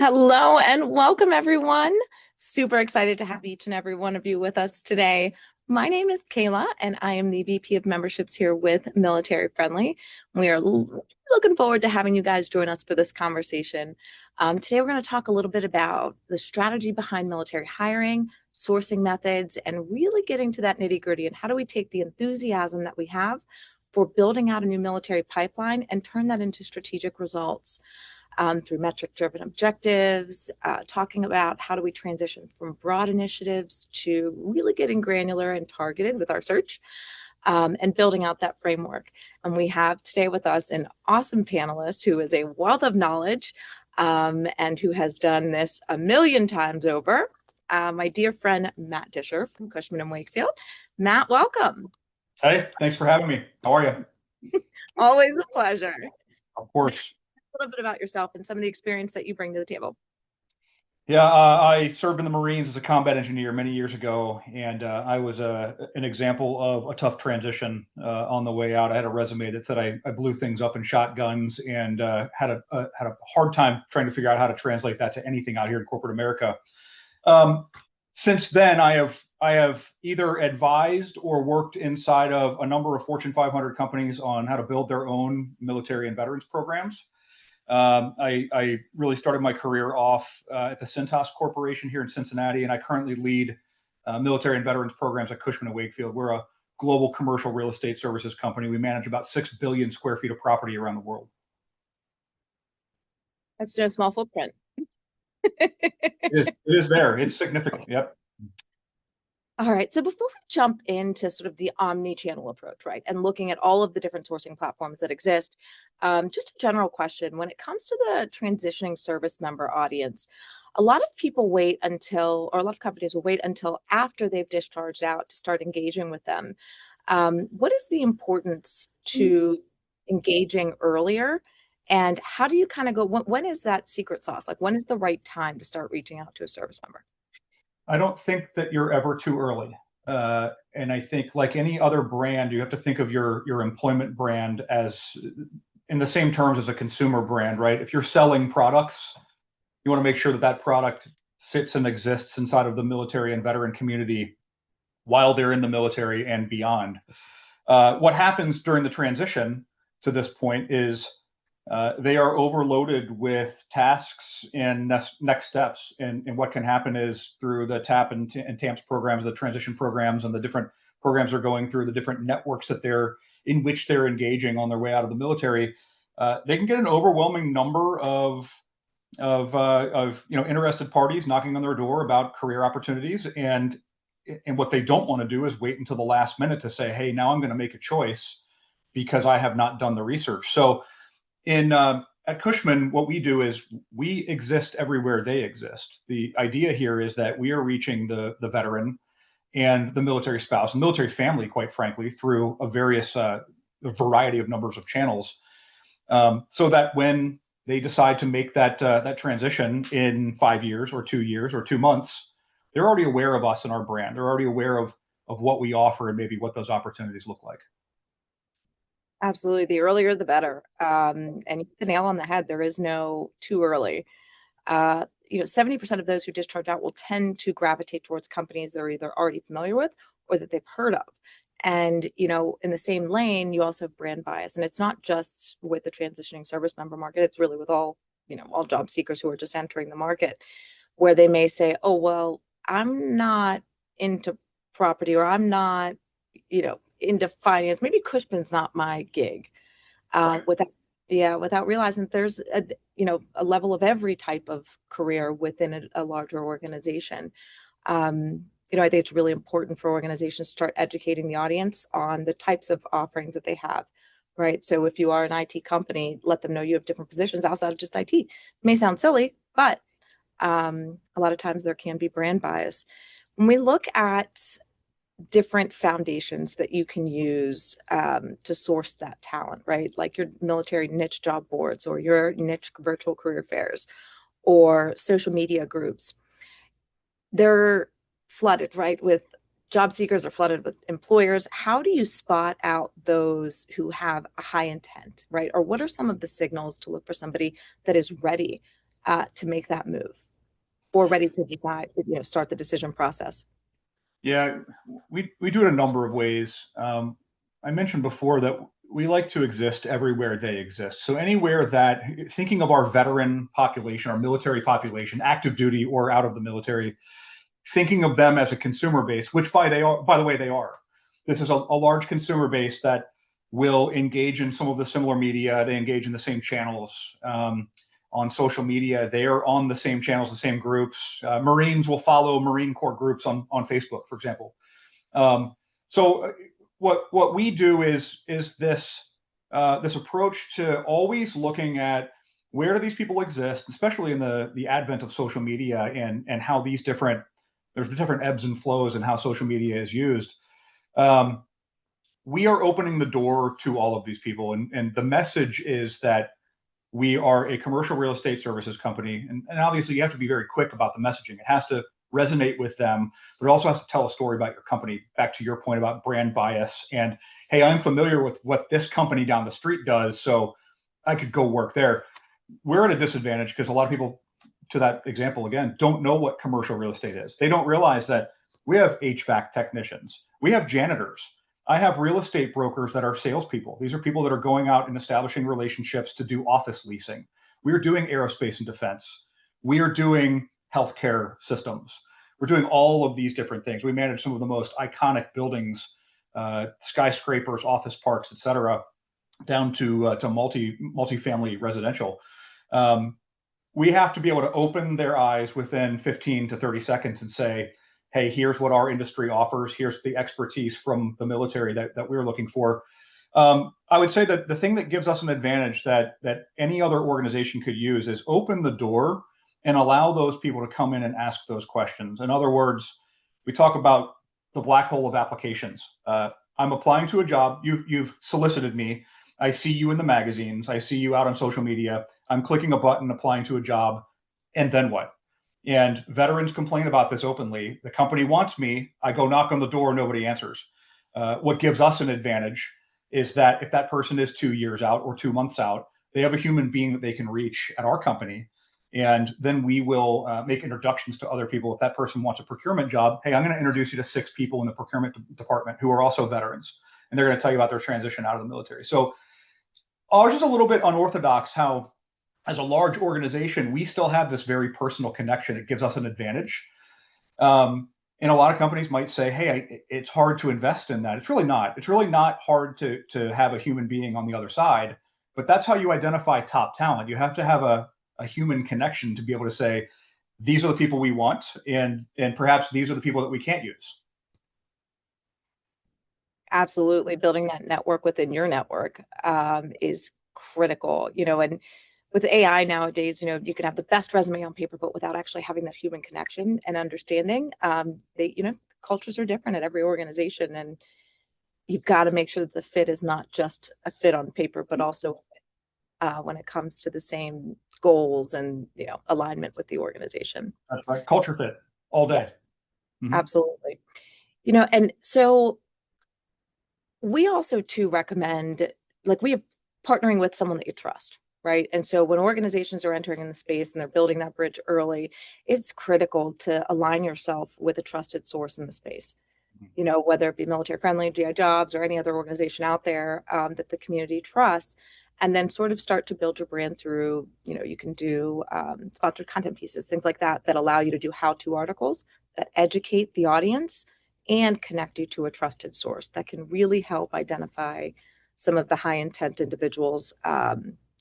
Hello and welcome, everyone. Super excited to have each and every one of you with us today. My name is Kayla, and I am the VP of Memberships here with Military Friendly. We are looking forward to having you guys join us for this conversation. Today, we're going to talk a little bit about the strategy behind military hiring, sourcing methods, and really getting to that nitty-gritty and how do we take the enthusiasm that we have for building out a new military pipeline and turn that into strategic results through metric-driven objectives, talking about how do we transition from broad initiatives to really getting granular and targeted with our search, and building out that framework. And we have today with us an awesome panelist who is a wealth of knowledge and who has done this a million times over. My dear friend, Matt Disher from Cushman Wakefield. Matt, welcome. Hey, thanks for having me. How are you? Always a pleasure. Of course. A little bit about yourself and some of the experience that you bring to the table. Yeah, I served in the Marines as a combat engineer many years ago, and I was an example of a tough transition on the way out. I had a resume that said I blew things up in shotguns and had a hard time trying to figure out how to translate that to anything out here in corporate America. Since then, I have either advised or worked inside of a number of Fortune 500 companies on how to build their own military and veterans programs. I really started my career off at the Cintas Corporation here in Cincinnati, and I currently lead military and veterans programs at Cushman Wakefield. We're a global commercial real estate services company. We manage about 6 billion square feet of property around the world. That's no small footprint. It is there. It's significant. Yep. All right. So before we jump into sort of the omni-channel approach, right, and looking at all of the different sourcing platforms that exist, just a general question. When it comes to the transitioning service member audience, a lot of people wait until, or a lot of companies will wait until after they've discharged out to start engaging with them. What is the importance to engaging earlier? And how do you kind of go, when is that secret sauce? Like, when is the right time to start reaching out to a service member? I don't think that you're ever too early. And I think, like any other brand, you have to think of your employment brand as in the same terms as a consumer brand, right? If you're selling products, you want to make sure that that product sits and exists inside of the military and veteran community while they're in the military and beyond. What happens during the transition to this point is they are overloaded with tasks and next steps. And what can happen is through the TAP and TAMPS programs, the transition programs, and the different programs they're going through, the different networks that they're in which they're engaging on their way out of the military, they can get an overwhelming number of interested parties knocking on their door about career opportunities. And what they don't want to do is wait until the last minute to say, hey, now I'm going to make a choice because I have not done the research. So at Cushman, what we do is we exist everywhere they exist. The idea here is that we are reaching the veteran and the military spouse and military family, quite frankly, through a variety of numbers of channels, so that when they decide to make that transition in 5 years or 2 years or 2 months, they're already aware of us and our brand. They're already aware of what we offer and maybe what those opportunities look like. Absolutely. The earlier, the better. And you hit the nail on the head. There is no too early. 70% of those who discharge out will tend to gravitate towards companies they're either already familiar with or that they've heard of. And, in the same lane, you also have brand bias. And it's not just with the transitioning service member market. It's really with all job seekers who are just entering the market, where they may say, oh, well, I'm not into property, or I'm not, into finance. Maybe Cushman's not my gig. Right. Without realizing there's a level of every type of career within a larger organization. I think it's really important for organizations to start educating the audience on the types of offerings that they have, right? So if you are an IT company, let them know you have different positions outside of just IT. It may sound silly, but a lot of times there can be brand bias. When we look at different foundations that you can use to source that talent, right? Like your military niche job boards or your niche virtual career fairs or social media groups. They're flooded, right? With job seekers are flooded with employers. How do you spot out those who have a high intent, right? Or what are some of the signals to look for somebody that is ready to make that move or ready to decide, start the decision process? Yeah, we do it a number of ways. I mentioned before that we like to exist everywhere they exist. So anywhere that, thinking of our veteran population, our military population, active duty or out of the military, thinking of them as a consumer base, which by the way, they are. This is a large consumer base that will engage in some of the similar media. They engage in the same channels on social media. They are on the same channels, the same groups. Marines will follow Marine Corps groups on Facebook, for example. So what we do is this this approach to always looking at where do these people exist, especially in the advent of social media and how there's different ebbs and flows and how social media is used. We are opening the door to all of these people, and the message is that we are a commercial real estate services company, and obviously you have to be very quick about the messaging. It has to resonate with them, but it also has to tell a story about your company. Back to your point about brand bias and, hey, I'm familiar with what this company down the street does, so I could go work there. We're at a disadvantage because a lot of people, to that example again, don't know what commercial real estate is. They don't realize that we have HVAC technicians, we have janitors. I have real estate brokers that are salespeople. These are people that are going out and establishing relationships to do office leasing. We are doing aerospace and defense. We are doing healthcare systems. We're doing all of these different things. We manage some of the most iconic buildings, skyscrapers, office parks, et cetera, down to multifamily residential. We have to be able to open their eyes within 15 to 30 seconds and say, hey, here's what our industry offers. Here's the expertise from the military that we're looking for. I would say that the thing that gives us an advantage that any other organization could use is open the door and allow those people to come in and ask those questions. In other words, we talk about the black hole of applications. I'm applying to a job. You've solicited me. I see you in the magazines. I see you out on social media. I'm clicking a button, applying to a job, and then what? And veterans complain about this openly. The company wants me. I go knock on the door, nobody answers. What gives us an advantage is that if that person is 2 years out or 2 months out, they have a human being that they can reach at our company. And then we will make introductions to other people. If that person wants a procurement job, hey, I'm going to introduce you to 6 people in the procurement department who are also veterans. And they're going to tell you about their transition out of the military. So ours is a little bit unorthodox how, as a large organization, we still have this very personal connection. It gives us an advantage. And a lot of companies might say, hey, it's hard to invest in that. It's really not. It's really not hard to have a human being on the other side. But that's how you identify top talent. You have to have a human connection to be able to say, these are the people we want, and perhaps these are the people that we can't use. Absolutely. Building that network within your network is critical, and with AI nowadays, you can have the best resume on paper, but without actually having that human connection and understanding, cultures are different at every organization, and you've got to make sure that the fit is not just a fit on paper, but also when it comes to the same goals and, alignment with the organization. That's right. Culture fit all day. Yes, absolutely. And so we also too recommend, we have partnering with someone that you trust. Right. And so when organizations are entering in the space and they're building that bridge early, it's critical to align yourself with a trusted source in the space, whether it be military friendly, GI Jobs, or any other organization out there that the community trusts, and then sort of start to build your brand through, you can do sponsored content pieces, things like that, that allow you to do how-to articles that educate the audience and connect you to a trusted source that can really help identify some of the high intent individuals,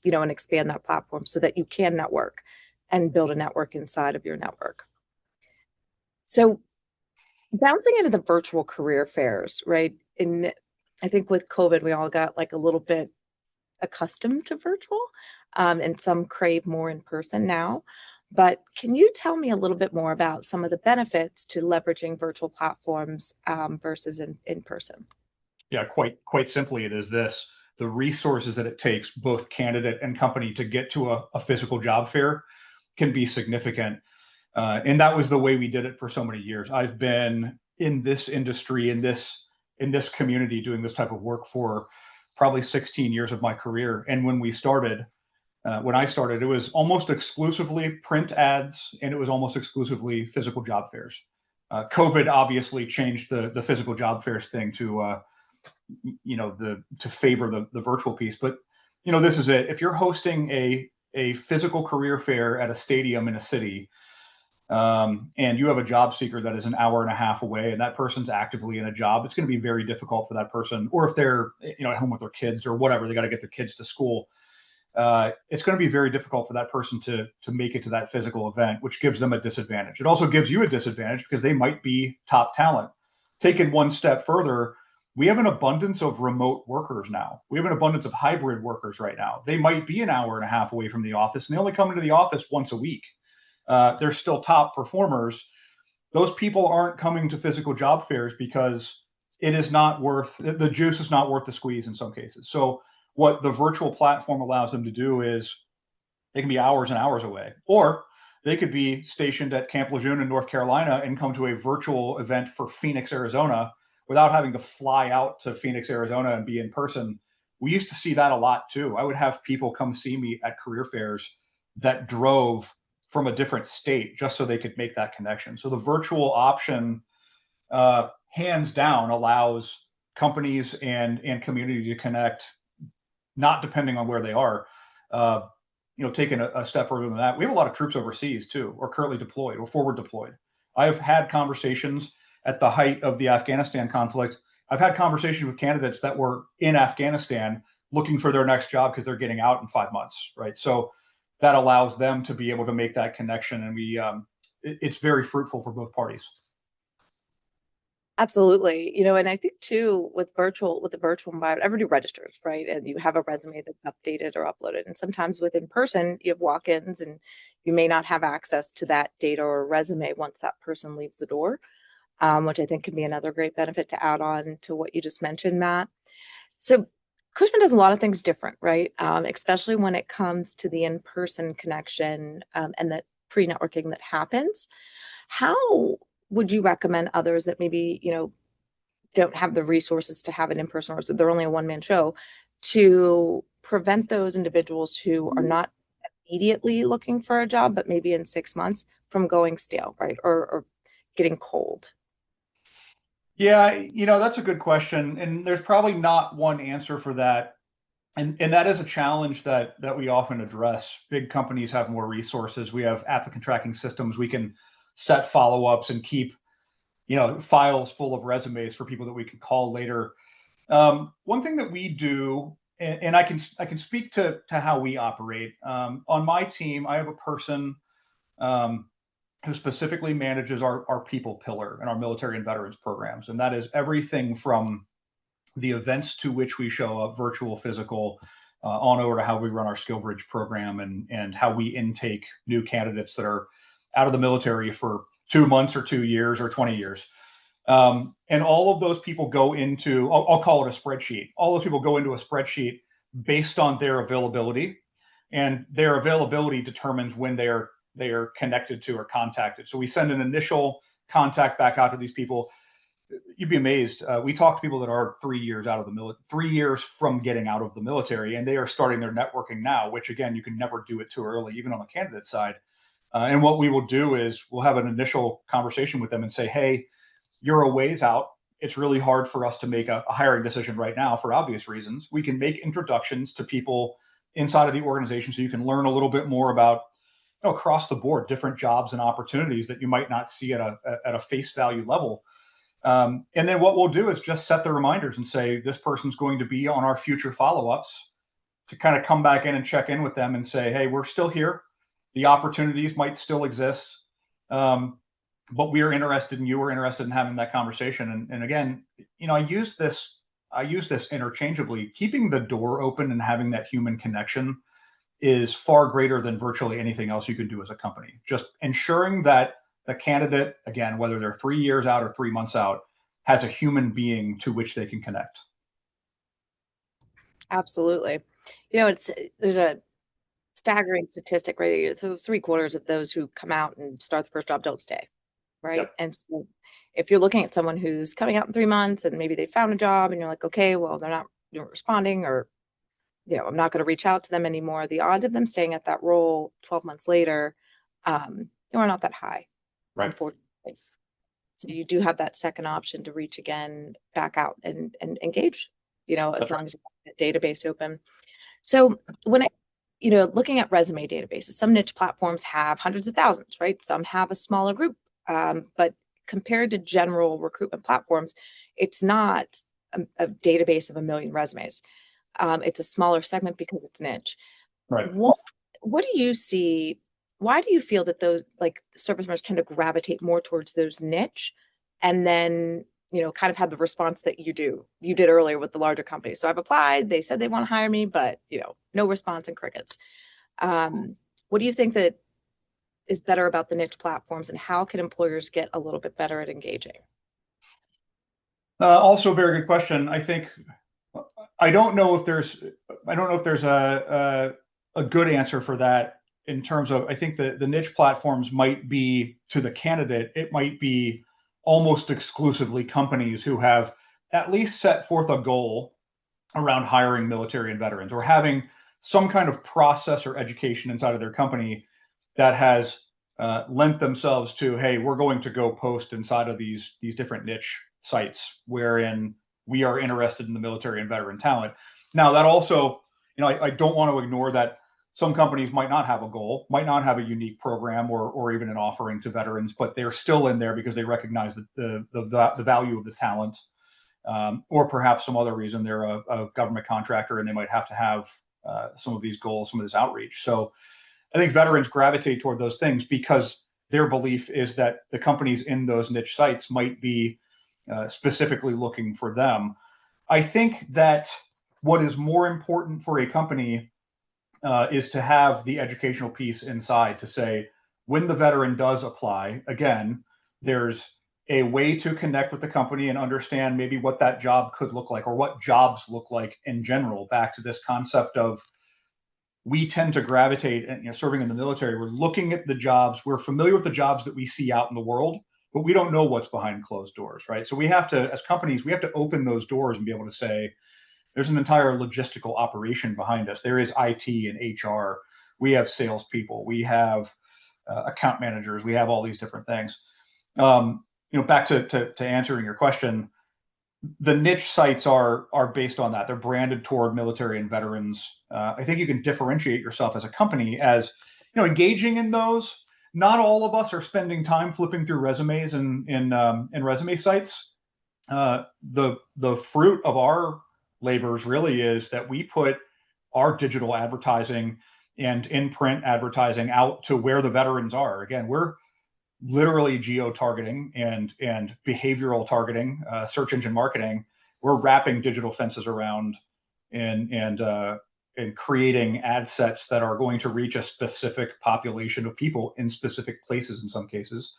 and expand that platform so that you can network and build a network inside of your network. So bouncing into the virtual career fairs, right? And I think with COVID, we all got a little bit accustomed to virtual, and some crave more in person now. But can you tell me a little bit more about some of the benefits to leveraging virtual platforms versus in person? Yeah, quite simply, it is this. The resources that it takes, both candidate and company, to get to a physical job fair can be significant. And that was the way we did it for so many years. I've been in this industry, in this community, doing this type of work for probably 16 years of my career. And when we started, When I started, it was almost exclusively print ads and it was almost exclusively physical job fairs. COVID obviously changed the physical job fairs thing to to favor the virtual piece. But this is it. If you're hosting a physical career fair at a stadium in a city, and you have a job seeker that is an hour and a half away, and that person's actively in a job, it's going to be very difficult for that person. Or if they're at home with their kids or whatever, they got to get their kids to school. It's going to be very difficult for that person to make it to that physical event, which gives them a disadvantage. It also gives you a disadvantage because they might be top talent. Taken one step further, we have an abundance of remote workers now. We have an abundance of hybrid workers right now. They might be an hour and a half away from the office, and they only come into the office once a week. They're still top performers. Those people aren't coming to physical job fairs because it is not worth the juice is not worth the squeeze in some cases. So what the virtual platform allows them to do is they can be hours and hours away, or they could be stationed at Camp Lejeune in North Carolina and come to a virtual event for Phoenix, Arizona, without having to fly out to Phoenix, Arizona and be in person. We used to see that a lot too. I would have people come see me at career fairs that drove from a different state just so they could make that connection. So the virtual option, hands down, allows companies and community to connect, not depending on where they are. Taking a step further than that, we have a lot of troops overseas too, or currently deployed or forward deployed. I have had conversations at the height of the Afghanistan conflict. I've had conversations with candidates that were in Afghanistan looking for their next job because they're getting out in 5 months, right? So that allows them to be able to make that connection, and it's very fruitful for both parties. Absolutely. And I think too with the virtual environment, everybody registers, right? And you have a resume that's updated or uploaded. And sometimes with in person, you have walk-ins and you may not have access to that data or resume once that person leaves the door, which I think can be another great benefit to add on to what you just mentioned, Matt. So Cushman does a lot of things different, right? Especially when it comes to the in-person connection and the pre-networking that happens. How would you recommend others that maybe, don't have the resources to have it in person, or they're only a one-man show, to prevent those individuals who are not immediately looking for a job, but maybe in 6 months from going stale, right? Or getting cold? Yeah, that's a good question. And there's probably not one answer for that. And that is a challenge that we often address. Big companies have more resources. We have applicant tracking systems. We can set follow-ups and keep, files full of resumes for people that we can call later. One thing that we do, and I can speak to how we operate. On my team, I have a person who specifically manages our people pillar and our military and veterans programs, and that is everything from the events to which we show up, virtual, physical, on over to how we run our skill bridge program and how we intake new candidates that are out of the military for 2 months or 2 years or 20 years. And all of those people go into, I'll call it a spreadsheet. All those people go into a spreadsheet based on their availability, and their availability determines when they are connected to or contacted. So we send an initial contact back out to these people. You'd be amazed. We talk to people that are 3 years out of the military, 3 years from getting out of the military, and they are starting their networking now, which again, you can never do it too early, even on the candidate side. And what we will do is we'll have an initial conversation with them and say, hey, you're a ways out. It's really hard for us to make a hiring decision right now for obvious reasons. We can make introductions to people inside of the organization so you can learn a little bit more about across the board different jobs and opportunities that you might not see at a face value level. And then what we'll do is just set the reminders and say, this person's going to be on our future follow-ups, to kind of come back in and check in with them and say, hey, we're still here. The opportunities might still exist. But we are interested in you. We're interested in having that conversation. And again, I use this interchangeably. Keeping the door open and having that human connection is far greater than virtually anything else you can do as a company. Just ensuring that the candidate, again, whether they're 3 years out or 3 months out, has a human being to which they can connect. Absolutely. There's a staggering statistic, right? So 3/4 of those who come out and start the first job don't stay, right? Yep. And so if you're looking at someone who's coming out in 3 months and maybe they found a job and you're like, okay, well, they're not responding, or I'm not going to reach out to them anymore. The odds of them staying at that role 12 months later, are not that high, Right. unfortunately. So you do have that second option to reach again, back out and engage, as That's right. long as you have that database open. So when looking at resume databases, some niche platforms have hundreds of thousands, right? Some have a smaller group. But compared to general recruitment platforms, it's not a database of a million resumes. It's a smaller segment because it's niche. Right. What do you see? Why do you feel that those like service members tend to gravitate more towards those niche and then, kind of have the response that you did earlier with the larger companies? So I've applied, they said they want to hire me, but no response and crickets. What do you think that is better about the niche platforms, and how can employers get a little bit better at engaging? Also, a very good question. I don't know if there's a good answer for that in terms of, I think the niche platforms might be, to the candidate, it might be almost exclusively companies who have at least set forth a goal around hiring military and veterans, or having some kind of process or education inside of their company that has lent themselves to, hey, we're going to go post inside of these different niche sites wherein we are interested in the military and veteran talent. Now, that also, I don't want to ignore that some companies might not have a goal, might not have a unique program or even an offering to veterans, but they're still in there because they recognize the value of the talent, or perhaps some other reason they're a government contractor and they might have to have some of these goals, some of this outreach. So I think veterans gravitate toward those things because their belief is that the companies in those niche sites might be specifically looking for them. I think that what is more important for a company is to have the educational piece inside to say, when the veteran does apply, again, there's a way to connect with the company and understand maybe what that job could look like, or what jobs look like in general. Back to this concept of, we tend to gravitate, and serving in the military, we're looking at the jobs, we're familiar with the jobs that we see out in the world, but we don't know what's behind closed doors, right? So we have to, as companies, we have to open those doors and be able to say, there's an entire logistical operation behind us. There is IT and HR. We have salespeople. We have account managers. We have all these different things. Back to answering your question, the niche sites are based on that. They're branded toward military and veterans. I think you can differentiate yourself as a company as, engaging in those. Not all of us are spending time flipping through resumes and resume sites. The fruit of our labors really is that we put our digital advertising and in-print advertising out to where the veterans are. Again, we're literally geo-targeting and behavioral targeting, search engine marketing. We're wrapping digital fences around and creating ad sets that are going to reach a specific population of people in specific places in some cases.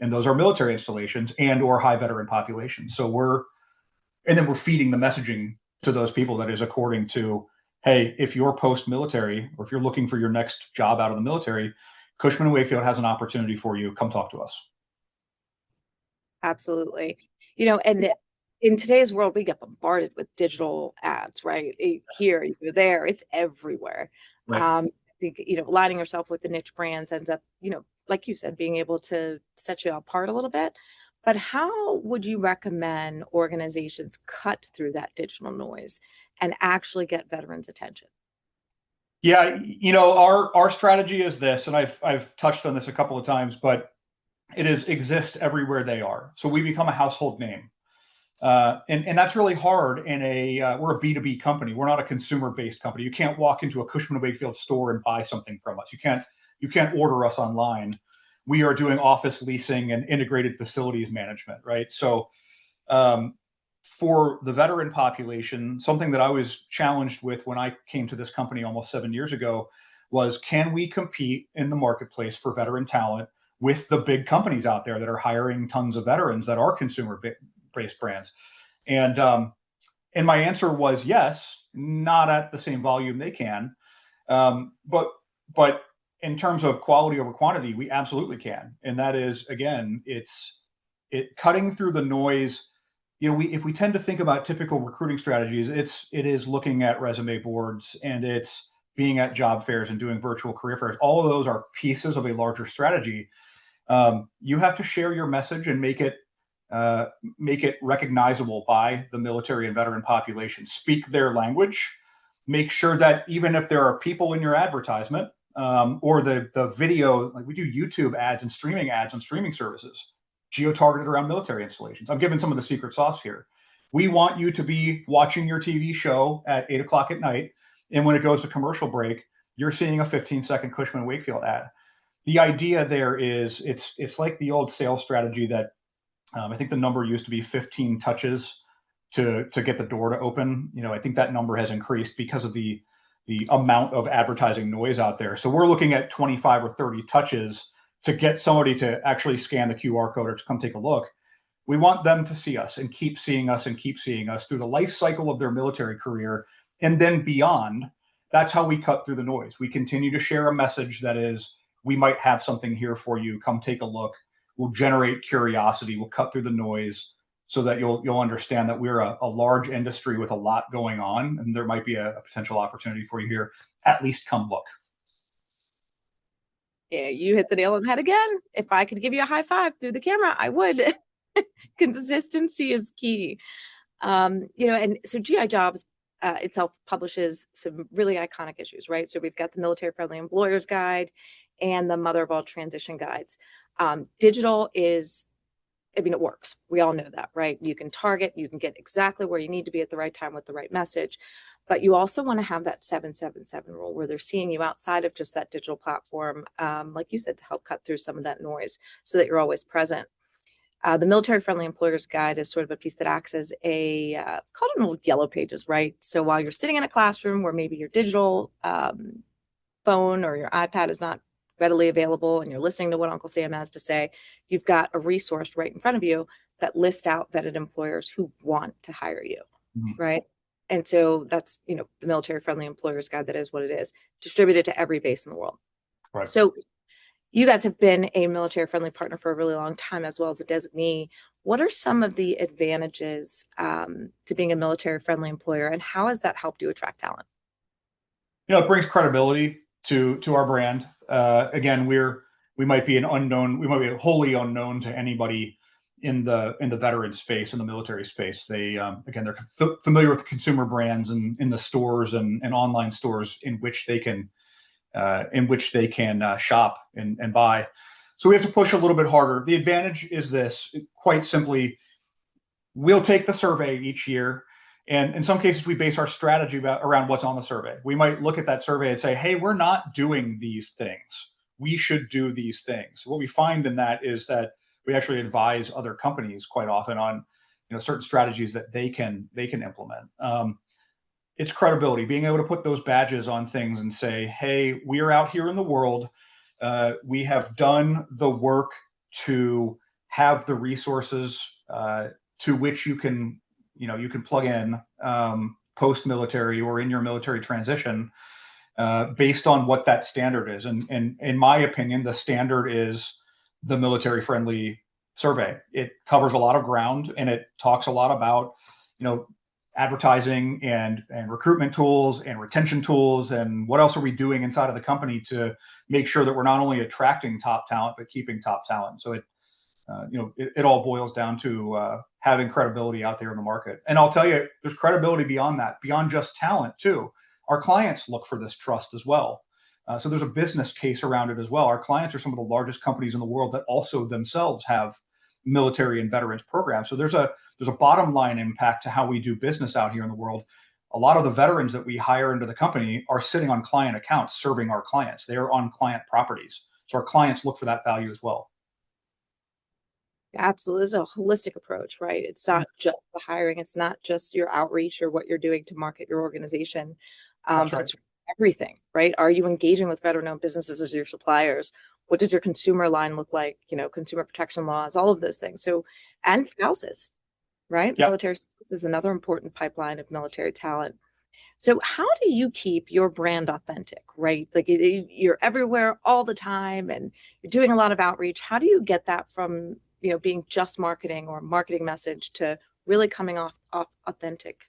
And those are military installations and or high veteran populations. So then we're feeding the messaging to those people that is according to, hey, if you're post-military, or if you're looking for your next job out of the military, Cushman Wakefield has an opportunity for you. Come talk to us. Absolutely. And in today's world, we get bombarded with digital ads, right? Here, you're there, it's everywhere. Right. I think, aligning yourself with the niche brands ends up, like you said, being able to set you apart a little bit. But how would you recommend organizations cut through that digital noise and actually get veterans' attention? Yeah, our strategy is this, and I've touched on this a couple of times, but it is exist everywhere they are. So we become a household name. And that's really hard we're a B2B company. We're not a consumer-based company. You can't walk into a Cushman Wakefield store and buy something from us. You can't order us online. We are doing office leasing and integrated facilities management, right? So for the veteran population, something that I was challenged with when I came to this company almost 7 years ago was, can we compete in the marketplace for veteran talent with the big companies out there that are hiring tons of veterans that are consumer-based brands? And my answer was yes, not at the same volume they can, but in terms of quality over quantity, we absolutely can. And that is, again, it cutting through the noise if we tend to think about typical recruiting strategies, it is looking at resume boards and it's being at job fairs and doing virtual career fairs. All of those are pieces of a larger strategy. You have to share your message and make it recognizable by the military and veteran population. Speak their language. Make sure that even if there are people in your advertisement, or the video, like we do YouTube ads and streaming ads on streaming services, geo-targeted around military installations. I'm giving some of the secret sauce here. We want you to be watching your TV show at 8 o'clock at night, and when it goes to commercial break, you're seeing a 15-second Cushman Wakefield ad. The idea there is it's like the old sales strategy that I think the number used to be 15 touches to get the door to open. I think that number has increased because of the amount of advertising noise out there. So we're looking at 25 or 30 touches to get somebody to actually scan the QR code or to come take a look. We want them to see us and keep seeing us and keep seeing us through the life cycle of their military career and then beyond. That's how we cut through the noise. We continue to share a message that is, we might have something here for you. Come take a look. We'll generate curiosity. We'll cut through the noise so that you'll understand that we're a large industry with a lot going on, and there might be a potential opportunity for you here. At least come look. Yeah, you hit the nail on the head again. If I could give you a high five through the camera, I would. Consistency is key. And so GI Jobs itself publishes some really iconic issues, right? So we've got the Military Friendly Employers Guide and the Mother of All Transition Guides. Digital is, it works. We all know that, right? You can target, you can get exactly where you need to be at the right time with the right message. But you also want to have that 777 rule where they're seeing you outside of just that digital platform, like you said, to help cut through some of that noise so that you're always present. The Military Friendly Employers Guide is sort of a piece that acts as a, called an old yellow pages, right? So while you're sitting in a classroom where maybe your digital phone or your iPad is not readily available and you're listening to what Uncle Sam has to say, you've got a resource right in front of you that lists out vetted employers who want to hire you, right? And so that's, the Military Friendly Employers Guide. That is what it is, distributed to every base in the world. Right. So you guys have been a military friendly partner for a really long time, as well as a designee. What are some of the advantages to being a military friendly employer, and how has that helped you attract talent? It brings credibility to our brand. Again, we might be wholly unknown to anybody in the veteran space, in the military space. They're familiar with the consumer brands and in the stores and online stores in which they can shop and buy. So we have to push a little bit harder. The advantage is this: quite simply, we'll take the survey each year, and in some cases we base our strategy around what's on the survey. We might look at that survey and say, hey, we're not doing these things. We should do these things. What we find in that is that we actually advise other companies quite often on certain strategies that they can implement. It's credibility, being able to put those badges on things and say, hey, we are out here in the world. We have done the work to have the resources to which you can plug in post-military or in your military transition based on what that standard is. And in my opinion, the standard is the military friendly survey. It covers a lot of ground, and it talks a lot about, advertising and recruitment tools and retention tools and what else are we doing inside of the company to make sure that we're not only attracting top talent but keeping top talent. So it all boils down to having credibility out there in the market. And I'll tell you, there's credibility beyond that, beyond just talent too. Our clients look for this trust as well. So there's a business case around it as well. Our clients are some of the largest companies in the world that also themselves have military and veterans programs. So there's a bottom line impact to how we do business out here in the world. A lot of the veterans that we hire into the company are sitting on client accounts, serving our clients. They are on client properties. So our clients look for that value as well. Absolutely. It's a holistic approach, right? It's not just the hiring. It's not just your outreach or what you're doing to market your organization. But it's everything, right? Are you engaging with veteran-owned businesses as your suppliers? What does your consumer line look like? Consumer protection laws, all of those things. So, and spouses, right? Yep. Military spouses is another important pipeline of military talent. So how do you keep your brand authentic, right? Like you're everywhere all the time and you're doing a lot of outreach. How do you get that from, being just marketing or marketing message to really coming off authentic?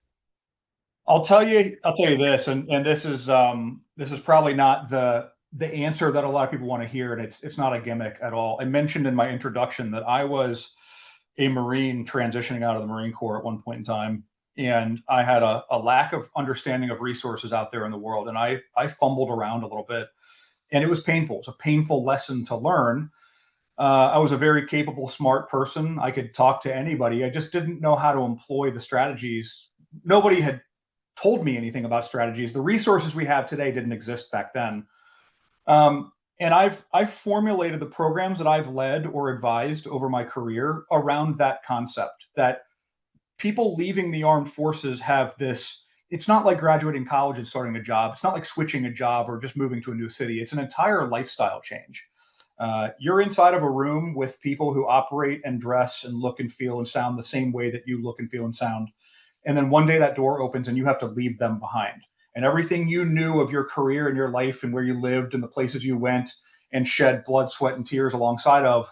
I'll tell you this, and this is probably not the answer that a lot of people want to hear, and it's not a gimmick at all. I mentioned in my introduction that I was a Marine transitioning out of the Marine Corps at one point in time, and I had a lack of understanding of resources out there in the world, and I fumbled around a little bit, and it was painful. It's a painful lesson to learn. I was a very capable, smart person. I could talk to anybody. I just didn't know how to employ the strategies. Nobody had told me anything about strategies. The resources we have today didn't exist back then. And I've formulated the programs that I've led or advised over my career around that concept that people leaving the armed forces have this. It's not like graduating college and starting a job. It's not like switching a job or just moving to a new city. It's an entire lifestyle change. You're inside of a room with people who operate and dress and look and feel and sound the same way that you look and feel and sound. And then one day that door opens and you have to leave them behind. And everything you knew of your career and your life and where you lived and the places you went and shed blood, sweat, and tears alongside of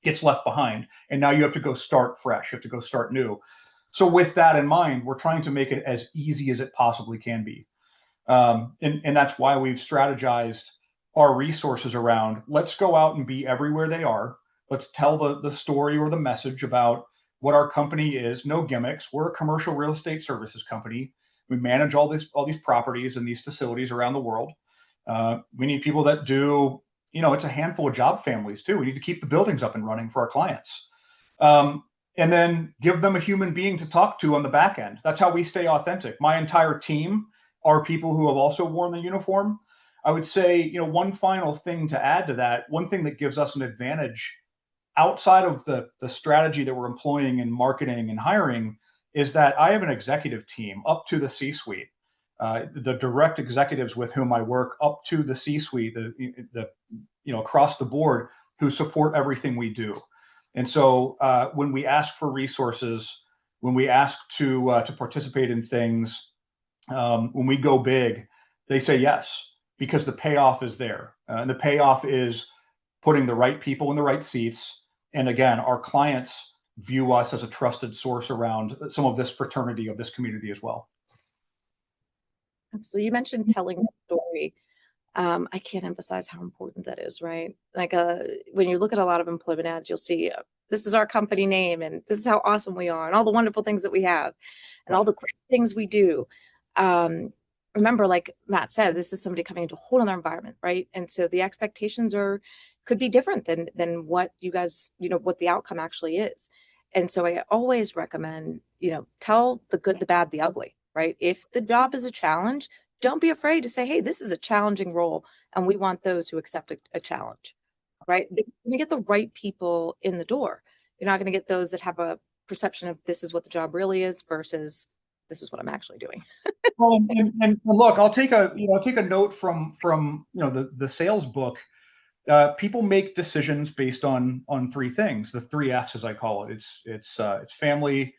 gets left behind. And now you have to go start fresh. You have to go start new. So with that in mind, we're trying to make it as easy as it possibly can be. And that's why we've strategized our resources around let's go out and be everywhere they are. Let's tell the story or the message about what our company is. No gimmicks. We're a commercial real estate services company. We manage all these properties and these facilities around the world. We need people that do, it's a handful of job families too. We need to keep the buildings up and running for our clients. And then give them a human being to talk to on the back end. That's how we stay authentic. My entire team are people who have also worn the uniform. I would say, one final thing to add to that, one thing that gives us an advantage outside of the strategy that we're employing in marketing and hiring is that I have an executive team up to the C-suite, the direct executives with whom I work up to the C-suite, the across the board who support everything we do. And so when we ask for resources, when we ask to participate in things, when we go big, they say yes because the payoff is there, and the payoff is putting the right people in the right seats. And again, our clients view us as a trusted source around some of this fraternity of this community as well. So you mentioned telling the story. I can't emphasize how important that is, right? Like when you look at a lot of employment ads, you'll see this is our company name and this is how awesome we are and all the wonderful things that we have and all the great things we do. Remember, like Matt said, this is somebody coming into a whole other environment, right? And so the expectations could be different than what you guys, what the outcome actually is. And so I always recommend, tell the good, the bad, the ugly, right? If the job is a challenge, don't be afraid to say, hey, this is a challenging role, and we want those who accept a challenge, right? You're going to get the right people in the door. You're not going to get those that have a perception of this is what the job really is versus this is what I'm actually doing. Well, and look, I'll take a note from the sales book. People make decisions based on three things, the three F's as I call it. It's family,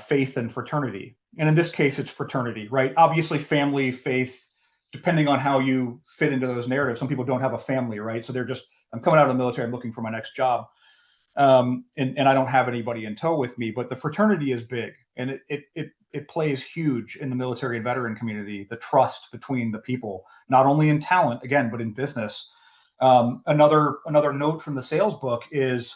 faith, and fraternity. And in this case, it's fraternity, right? Obviously, family, faith, depending on how you fit into those narratives. Some people don't have a family, right? So they're just, I'm coming out of the military, I'm looking for my next job. And I don't have anybody in tow with me, but the fraternity is big, and it plays huge in the military and veteran community. The trust between the people, not only in talent again, but in business. Another note from the sales book is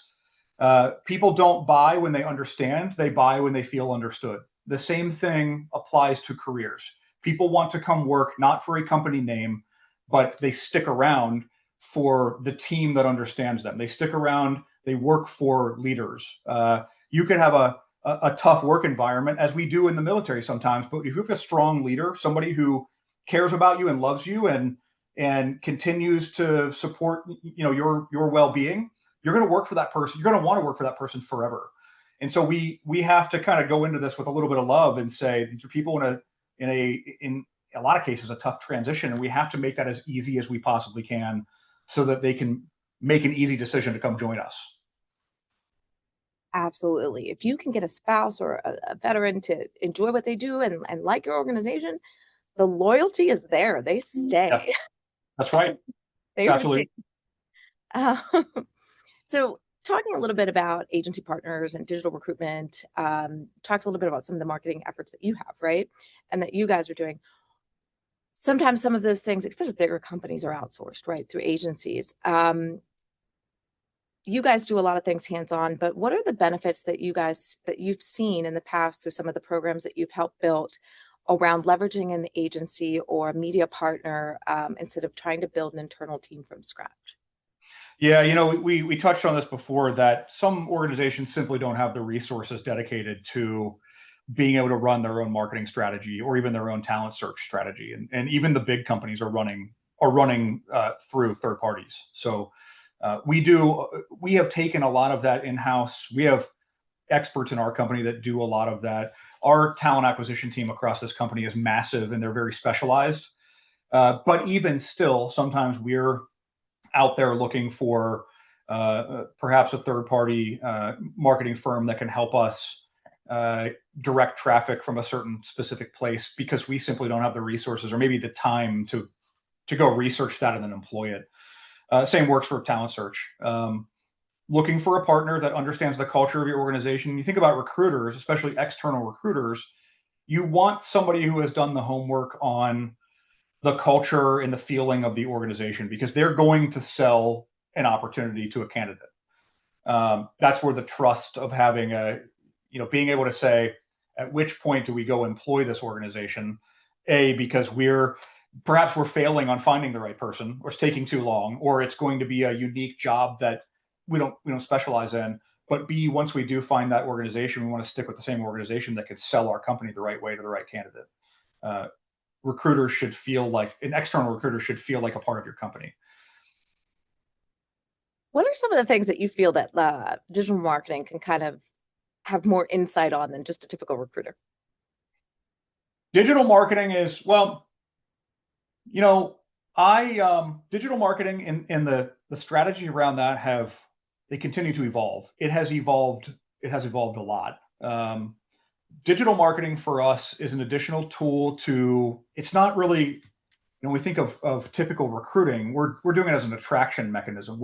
people don't buy when they understand; they buy when they feel understood. The same thing applies to careers. People want to come work not for a company name, but they stick around for the team that understands them. They stick around. They work for leaders. You can have a tough work environment, as we do in the military sometimes, but if you have a strong leader, somebody who cares about you and loves you and continues to support your well-being, you're going to work for that person. You're going to want to work for that person forever. And so we have to kind of go into this with a little bit of love and say these are people in a lot of cases a tough transition, and we have to make that as easy as we possibly can so that they can make an easy decision to come join us. Absolutely. If you can get a spouse or a veteran to enjoy what they do and like your organization, the loyalty is there. They Yeah, stay. that's right. They Absolutely. remain. Uh, so talking a little bit about agency partners and digital recruitment. Talked a little bit about some of the marketing efforts that you have, right? And that you guys are doing. Sometimes some of those things, especially bigger companies, are outsourced, right, through agencies. You guys do a lot of things hands-on, but what are the benefits that you've seen in the past through some of the programs that you've helped build around leveraging an agency or a media partner instead of trying to build an internal team from scratch? Yeah, we touched on this before that some organizations simply don't have the resources dedicated to being able to run their own marketing strategy or even their own talent search strategy. And even the big companies are running through third parties. So we have taken a lot of that in-house. We have experts in our company that do a lot of that. Our talent acquisition team across this company is massive and they're very specialized. But even still, sometimes we're out there looking for perhaps a third party marketing firm that can help us direct traffic from a certain specific place because we simply don't have the resources or maybe the time to go research that and then employ it. Same works for talent search. Looking for a partner that understands the culture of your organization. You think about recruiters, especially external recruiters, you want somebody who has done the homework on the culture and the feeling of the organization because they're going to sell an opportunity to a candidate. That's where the trust of having being able to say, at which point do we go employ this organization? Because perhaps we're failing on finding the right person, or it's taking too long, or it's going to be a unique job that we don't specialize in. But B, once we do find that organization, we want to stick with the same organization that could sell our company the right way to the right candidate. Recruiters should feel like an external recruiter should feel like a part of your company. What are some of the things that you feel that digital marketing can kind of have more insight on than just a typical recruiter? Digital marketing is, well, digital marketing and the strategy around that they continue to evolve. It has evolved a lot. Digital marketing for us is an additional tool it's not really, when we think of typical recruiting, we're doing it as an attraction mechanism.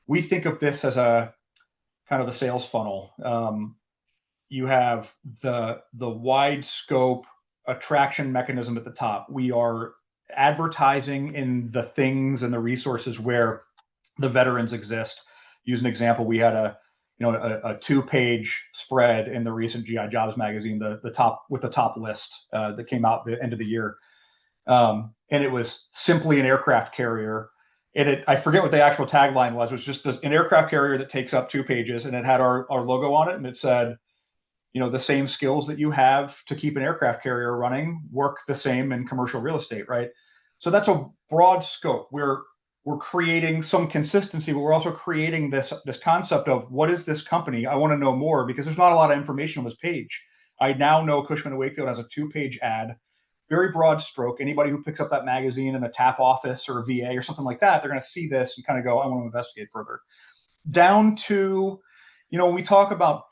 We think of this as a kind of the sales funnel. You have the wide scope attraction mechanism at the top. We are advertising in the things and the resources where the veterans exist. Use an example. We had a 2-page spread in the recent GI Jobs magazine, the top list that came out the end of the year. And it was simply an aircraft carrier. I forget what the actual tagline was. It was just an aircraft carrier that takes up 2 pages, and it had our logo on it, and it said, the same skills that you have to keep an aircraft carrier running work the same in commercial real estate, right? So that's a broad scope. We're creating some consistency, but we're also creating this concept of what is this company? I want to know more because there's not a lot of information on this page. I now know Cushman Wakefield has a 2-page ad, very broad stroke. Anybody who picks up that magazine in a TAP office or a VA or something like that, they're going to see this and kind of go, I want to investigate further. Down to, when we talk about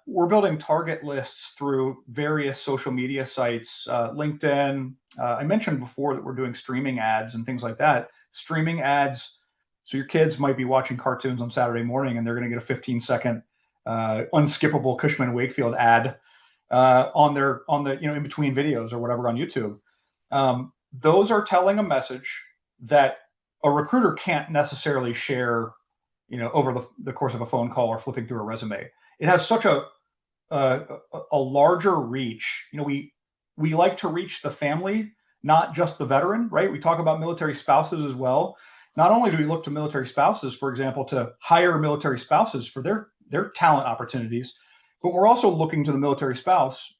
we're building target lists through various social media sites, LinkedIn. I mentioned before that we're doing streaming ads and things like that. Streaming ads. So your kids might be watching cartoons on Saturday morning and they're going to get a 15-second unskippable Cushman Wakefield ad on the in between videos or whatever on YouTube. Those are telling a message that a recruiter can't necessarily share, over the course of a phone call or flipping through a resume. It has such a larger reach. We like to reach the family, not just the veteran, right? We talk about military spouses as well. Not only do we look to military spouses, for example, to hire military spouses for their talent opportunities, but we're also looking to the military spouse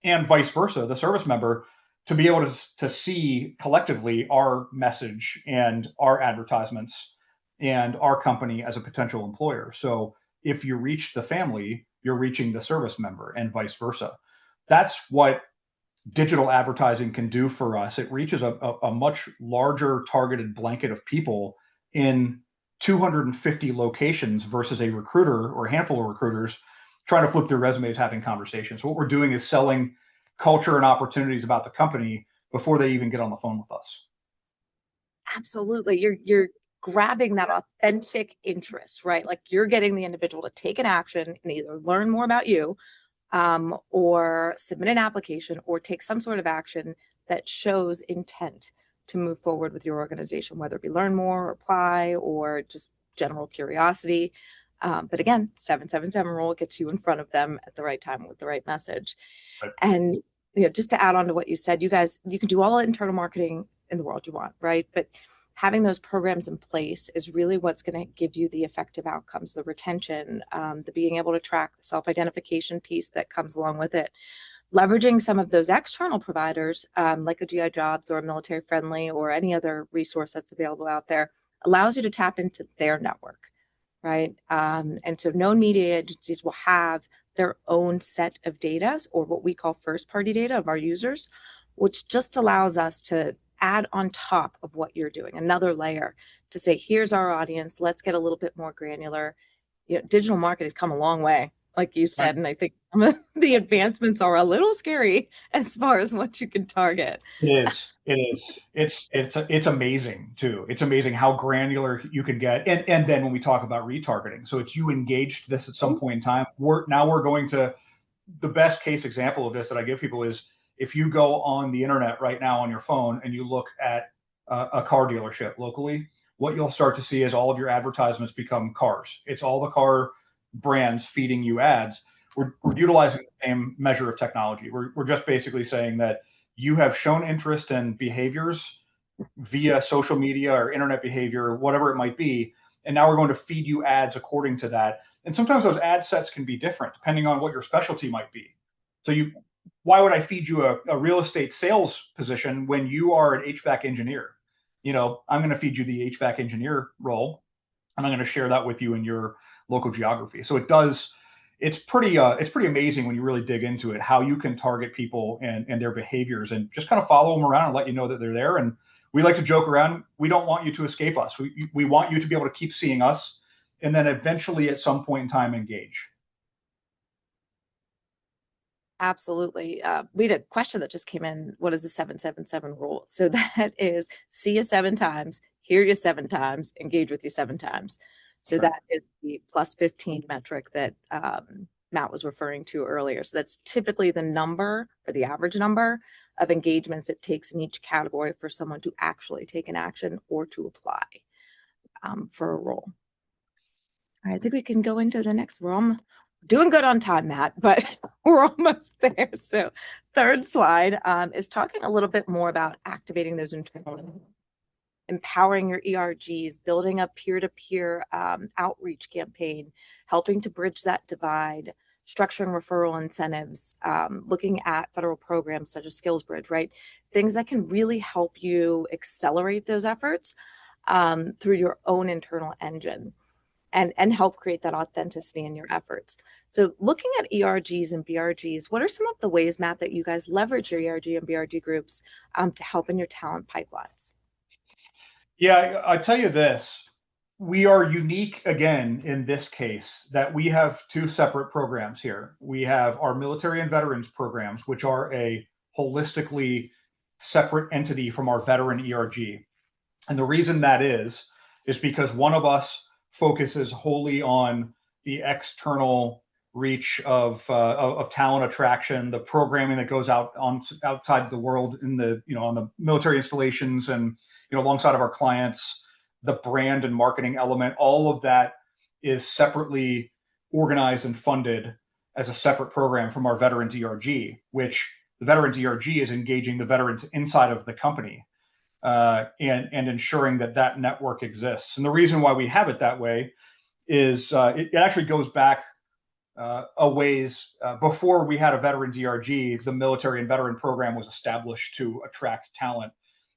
and vice versa, the service member, to be able to see collectively our message and our advertisements and our company as a potential employer. So if you reach the family, you're reaching the service member and vice versa. That's what digital advertising can do for us. It reaches a much larger targeted blanket of people in 250 locations versus a recruiter or a handful of recruiters trying to flip through resumes, having conversations. What we're doing is selling culture and opportunities about the company before they even get on the phone with us. Absolutely. You're grabbing that authentic interest, right? Like you're getting the individual to take an action and either learn more about you, or submit an application or take some sort of action that shows intent to move forward with your organization, whether it be learn more, or apply, or just general curiosity. But again, 777 rule gets you in front of them at the right time with the right message. Right. And just to add on to what you said, you guys, you can do all the internal marketing in the world you want, right? But having those programs in place is really what's going to give you the effective outcomes, the retention, the being able to track the self-identification piece that comes along with it. Leveraging some of those external providers, like a GI Jobs or a Military Friendly or any other resource that's available out there, allows you to tap into their network, right? And so known media agencies will have their own set of data, or what we call first-party data of our users, which just allows us to add on top of what you're doing, another layer to say, here's our audience, let's get a little bit more granular. Digital marketing's come a long way, like you Right. said, and I think the advancements are a little scary as far as what you can target. It is. It is. It's amazing too. It's amazing how granular you can get. And then when we talk about retargeting, so it's you engaged this at some point in time. We're going to the best case example of this that I give people is if you go on the internet right now on your phone and you look at a car dealership locally, what you'll start to see is all of your advertisements become cars. It's all the car brands feeding you ads. We're utilizing the same measure of technology. We're just basically saying that you have shown interest in behaviors via social media or internet behavior, whatever it might be. And now we're going to feed you ads according to that. And sometimes those ad sets can be different depending on what your specialty might be. So why would I feed you a real estate sales position when you are an HVAC engineer? I'm going to feed you the HVAC engineer role, and I'm going to share that with you in your local geography. So it's pretty amazing when you really dig into it, how you can target people and their behaviors and just kind of follow them around and let you know that they're there. And we like to joke around. We don't want you to escape us. We want you to be able to keep seeing us and then eventually at some point in time engage. Absolutely. We had a question that just came in. What is the 777 rule? So that is see you 7 times, hear you 7 times, engage with you 7 times. So Right. that is the plus 15 metric that Matt was referring to earlier. So that's typically the number or the average number of engagements it takes in each category for someone to actually take an action or to apply for a role. All right, I think we can go into the next. We're doing good on time, Matt, but we're almost there. So third slide is talking a little bit more about activating those internal, empowering your ERGs, building a peer-to-peer outreach campaign, helping to bridge that divide, structuring referral incentives, looking at federal programs such as Skills Bridge, right? Things that can really help you accelerate those efforts through your own internal engine. And help create that authenticity in your efforts. So looking at ERGs and BRGs, what are some of the ways, Matt, that you guys leverage your ERG and BRG groups to help in your talent pipelines? Yeah, I tell you this, we are unique again in this case that we have two separate programs here. We have our military and veterans programs, which are a holistically separate entity from our veteran ERG. And the reason that is because one of us focuses wholly on the external reach of talent attraction, the programming that goes outside the world in the on the military installations and alongside of our clients, the brand and marketing element, all of that is separately organized and funded as a separate program from our veterans ERG, which the veterans ERG is engaging the veterans inside of the company and ensuring that network exists. And the reason why we have it that way is it actually goes back a ways. Before we had a veterans ERG, the military and veteran program was established to attract talent.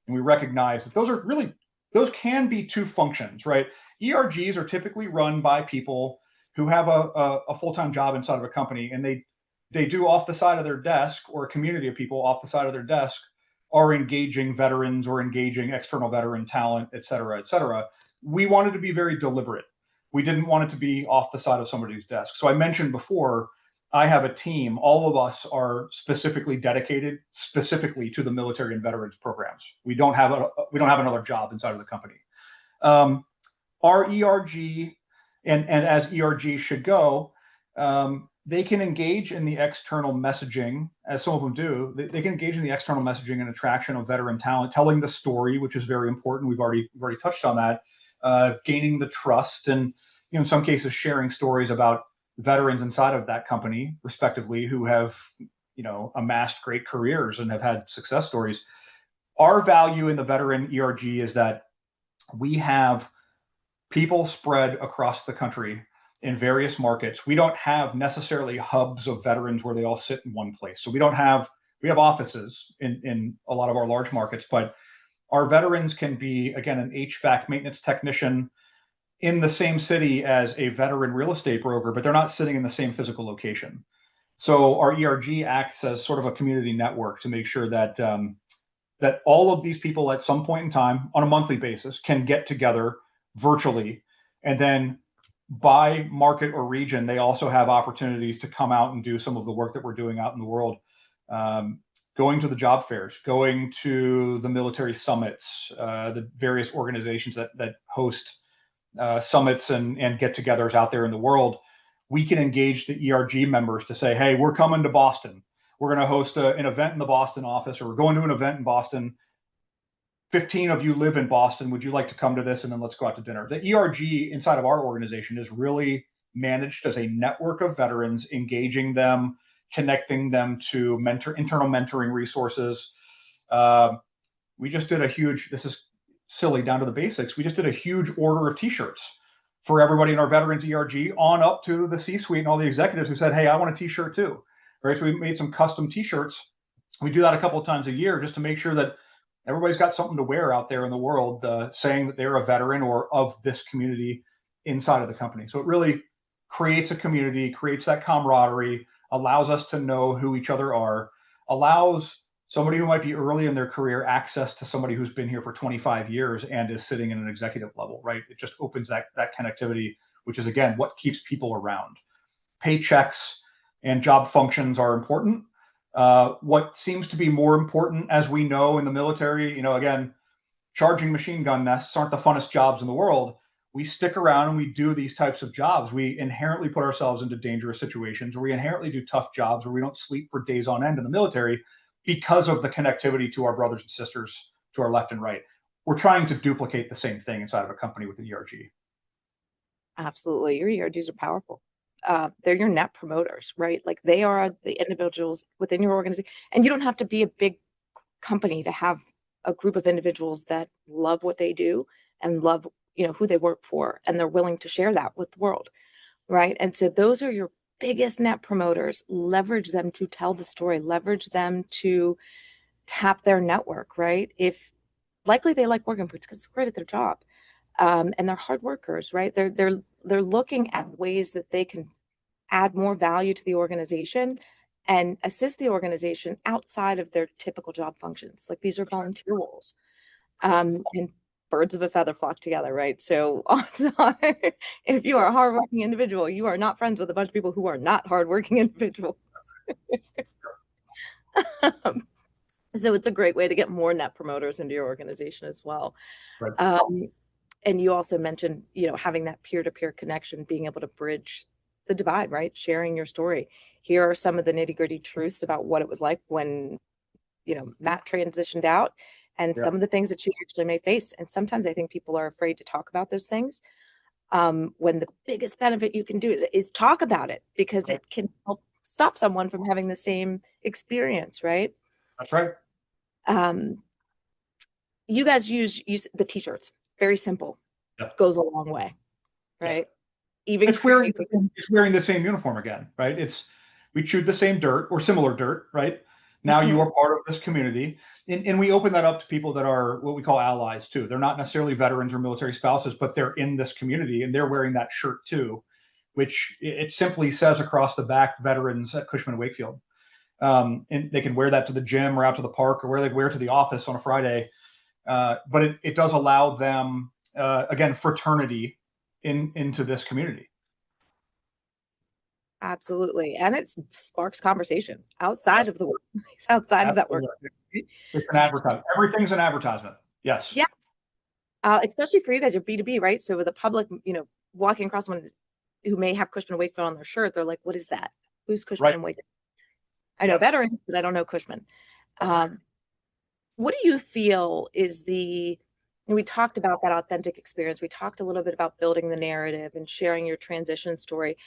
And we recognize that those can be two functions, right? ERGs are typically run by people who have a full-time job inside of a company, and they do off the side of their desk, or a community of people off the side of their desk are engaging veterans or engaging external veteran talent, et cetera, et cetera. We wanted to be very deliberate. We didn't want it to be off the side of somebody's desk. So I mentioned before, I have a team. All of us are specifically dedicated specifically to the military and veterans programs. We don't have another job inside of the company. our ERG, and as ERG should go, they can engage in the external messaging, as some of them do. They can engage in the external messaging and attraction of veteran talent, telling the story, which is very important. We've already touched on that. Gaining the trust, and in some cases sharing stories about veterans inside of that company, respectively, who have amassed great careers and have had success stories. Our value in the veteran ERG is that we have people spread across the country in various markets. We don't have necessarily hubs of veterans where they all sit in one place. So we have offices in a lot of our large markets, but our veterans can be, again, an HVAC maintenance technician in the same city as a veteran real estate broker, but they're not sitting in the same physical location. So our ERG acts as sort of a community network to make sure that that all of these people at some point in time on a monthly basis can get together virtually, and then by market or region, they also have opportunities to come out and do some of the work that we're doing out in the world. Going to the job fairs, going to the military summits, the various organizations that host summits and get-togethers out there in the world. We can engage the ERG members to say, hey, we're coming to Boston. We're going to host an event in the Boston office, or we're going to an event in Boston. 15 of you live in Boston. Would you like to come to this? And then let's go out to dinner. The ERG inside of our organization is really managed as a network of veterans, engaging them, connecting them to internal mentoring resources. We just did this is silly down to the basics. We just did a huge order of t-shirts for everybody in our veterans ERG on up to the C-suite and all the executives who said, hey, I want a t-shirt too. Right. So we made some custom t-shirts. We do that a couple of times a year just to make sure that everybody's got something to wear out there in the world, saying that they're a veteran or of this community inside of the company. So it really creates a community, creates that camaraderie, allows us to know who each other are, allows somebody who might be early in their career access to somebody who's been here for 25 years and is sitting in an executive level, right? It just opens that connectivity, which is, again, what keeps people around. Paychecks and job functions are important. What seems to be more important, as we know in the military, again, charging machine gun nests aren't the funnest jobs in the world. We stick around and we do these types of jobs. We inherently put ourselves into dangerous situations, or we inherently do tough jobs where we don't sleep for days on end in the military because of the connectivity to our brothers and sisters to our left and right. We're trying to duplicate the same thing inside of a company with the ERG. Absolutely. Your ERGs are powerful. They're your net promoters, right? Like, they are the individuals within your organization. And you don't have to be a big company to have a group of individuals that love what they do and love, who they work for, and they're willing to share that with the world, right? And so those are your biggest net promoters. Leverage them to tell the story, leverage them to tap their network, right? If likely they like working for it because it's great at their job. And they're hard workers, right? They're looking at ways that they can add more value to the organization and assist the organization outside of their typical job functions. Like, these are volunteer roles. And birds of a feather flock together, right? So if you are a hardworking individual, you are not friends with a bunch of people who are not hardworking individuals. So it's a great way to get more net promoters into your organization as well. Right. And you also mentioned, having that peer-to-peer connection, being able to bridge the divide, right? Sharing your story. Here are some of the nitty-gritty truths about what it was like when, Matt transitioned out, and some of the things that you actually may face. And sometimes I think people are afraid to talk about those things, when the biggest benefit you can do is talk about it, because it can help stop someone from having the same experience, right? That's right. You guys use the t-shirts. Very simple. Yep. Goes a long way, right? Yeah. Even it's wearing the same uniform again, right? We chewed the same dirt or similar dirt, right? Now you are part of this community, and we open that up to people that are what we call allies too. They're not necessarily veterans or military spouses, but they're in this community and they're wearing that shirt too, which it simply says across the back, veterans at Cushman Wakefield. And they can wear that to the gym or out to the park, or where they wear to the office on a Friday. But it does allow them, again, fraternity into this community. Absolutely. And it sparks conversation outside of the workplace, outside of that work. It's an advertisement. Everything's an advertisement. Yes. Yeah. Especially for you guys, you're B2B, right? So with the public, walking across someone who may have Cushman Wakefield on their shirt, they're like, what is that? Who's Cushman Right. and Wakefield? I know veterans, but I don't know Cushman. Um, what do you feel is and we talked about that authentic experience. We talked a little bit about building the narrative and sharing your transition story.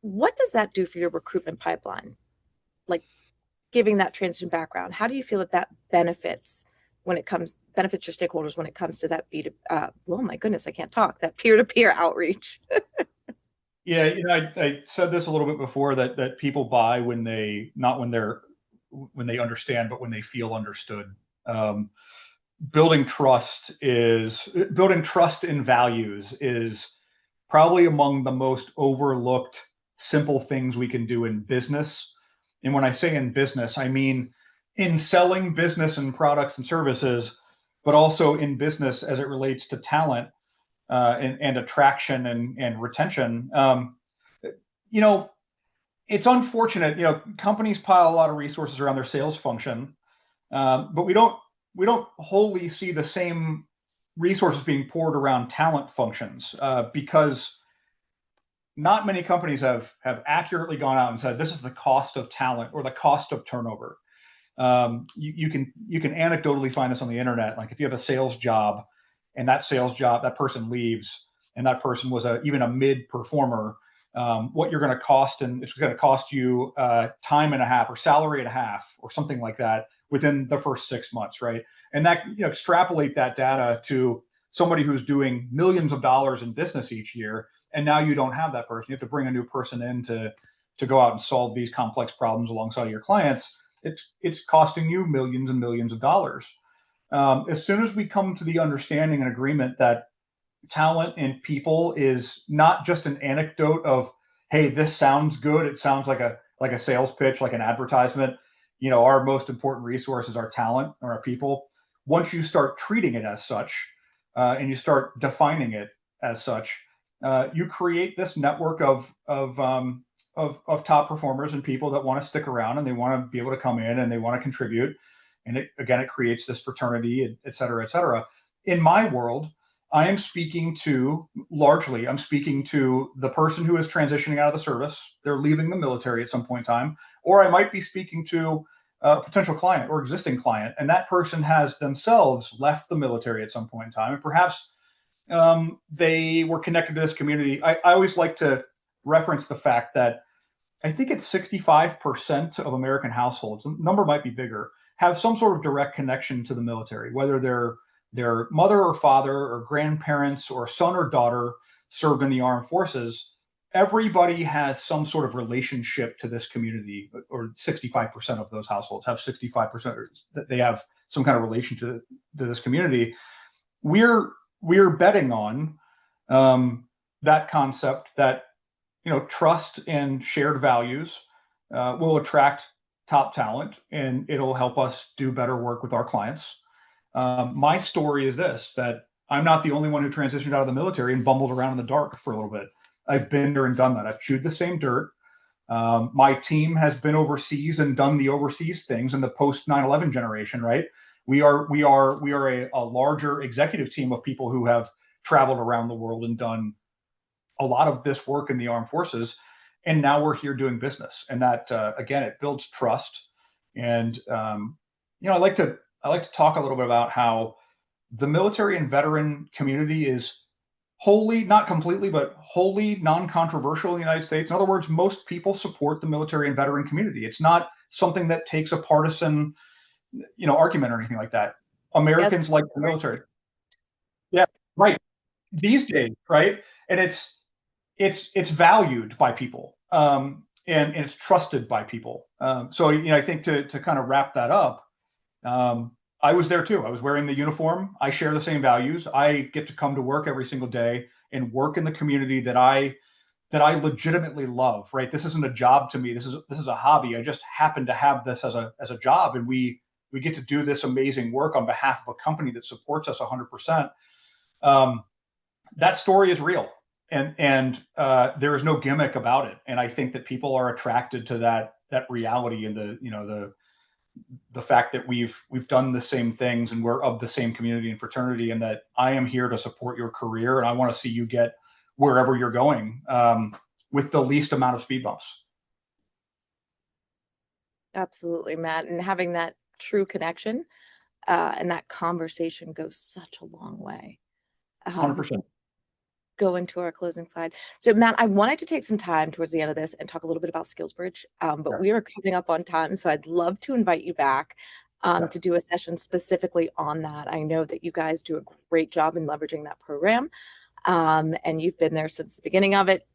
What does that do for your recruitment pipeline? Like giving that transition background, how do you feel that that benefits your stakeholders when it comes to that oh my goodness, I can't talk, that peer-to-peer outreach? Yeah, I said this a little bit before that people buy when they not when they understand, but when they feel understood. Um, building trust in values is probably among the most overlooked simple things we can do in business. And when I say in business, I mean in selling business and products and services, but also in business as it relates to talent and attraction and retention. You know, it's unfortunate. Companies pile a lot of resources around their sales function, but we don't wholly see the same resources being poured around talent functions because not many companies have accurately gone out and said this is the cost of talent or the cost of turnover. You can anecdotally find this on the internet. Like if you have a sales job and that person leaves and that person was even a mid performer, what you're going to cost, and it's going to cost you time and a half or salary and a half or something like that within the first 6 months, right? And that extrapolate that data to somebody who's doing millions of dollars in business each year, and now you don't have that person. You have to bring a new person in to go out and solve these complex problems alongside your clients. It's costing you millions and millions of dollars. As soon as we come to the understanding and agreement that talent and people is not just an anecdote of, hey, this sounds good. It sounds like a sales pitch, like an advertisement. Our most important resource is our talent or our people. Once you start treating it as such, and you start defining it as such, you create this network of top performers and people that want to stick around and they want to be able to come in and they want to contribute. And it creates this fraternity, et cetera, et cetera. In my world, I'm speaking to the person who is transitioning out of the service. They're leaving the military at some point in time, or I might be speaking to a potential client or existing client, and that person has themselves left the military at some point in time, and perhaps they were connected to this community. I always like to reference the fact that I think it's 65% of American households, the number might be bigger, have some sort of direct connection to the military, whether their mother or father or grandparents or son or daughter served in the armed forces. Everybody has some sort of relationship to this community, or 65% of those households have 65% that they have some kind of relation to this community. We're betting on that concept that trust and shared values will attract top talent, and it'll help us do better work with our clients. My story is this: that I'm not the only one who transitioned out of the military and bumbled around in the dark for a little bit. I've been there and done that. I've chewed the same dirt. My team has been overseas and done the overseas things in the post 9/11 generation, right? We are a larger executive team of people who have traveled around the world and done a lot of this work in the armed forces, and now we're here doing business. And that again, it builds trust. And I like to talk a little bit about how the military and veteran community is wholly, not completely, but wholly non-controversial in the United States. In other words, most people support the military and veteran community. It's not something that takes a partisan, argument or anything like that. Yep. Americans like the military. Yeah, right. These days, right? And it's valued by people, and it's trusted by people. So I think to kind of wrap that up, I was there too. I was wearing the uniform. I share the same values. I get to come to work every single day and work in the community that I legitimately love. Right? This isn't a job to me. This is a hobby. I just happen to have this as a job, and we get to do this amazing work on behalf of a company that supports us 100%. That story is real, and there is no gimmick about it. And I think that people are attracted to that reality and the fact that we've done the same things and we're of the same community and fraternity, and that I am here to support your career and I want to see you get wherever you're going with the least amount of speed bumps. Absolutely, Matt. And having that true connection and that conversation goes such a long way. Um, 100%. go into our closing slide. So, Matt, I wanted to take some time towards the end of this and talk a little bit about SkillsBridge, but Yeah. we are coming up on time. So, I'd love to invite you back Yeah. to do a session specifically on that. I know that you guys do a great job in leveraging that program. And you've been there since the beginning of it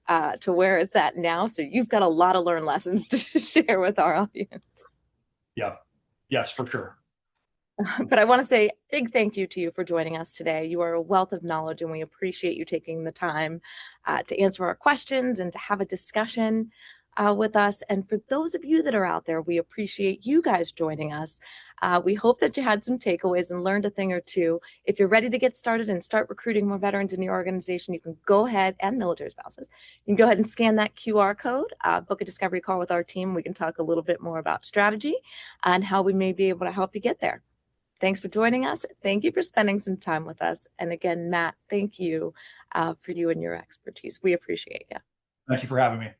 to where it's at now. So, you've got a lot of learned lessons to share with our audience. Yeah. Yes, for sure. But I want to say a big thank you to you for joining us today. You are a wealth of knowledge, and we appreciate you taking the time to answer our questions and to have a discussion with us. And for those of you that are out there, we appreciate you guys joining us. We hope that you had some takeaways and learned a thing or two. If you're ready to get started and start recruiting more veterans in your organization, you can go ahead, and military spouses, you can go ahead and scan that QR code, book a discovery call with our team. We can talk a little bit more about strategy and how we may be able to help you get there. Thanks for joining us. Thank you for spending some time with us. And again, Matt, thank you for you and your expertise. We appreciate you. Thank you for having me.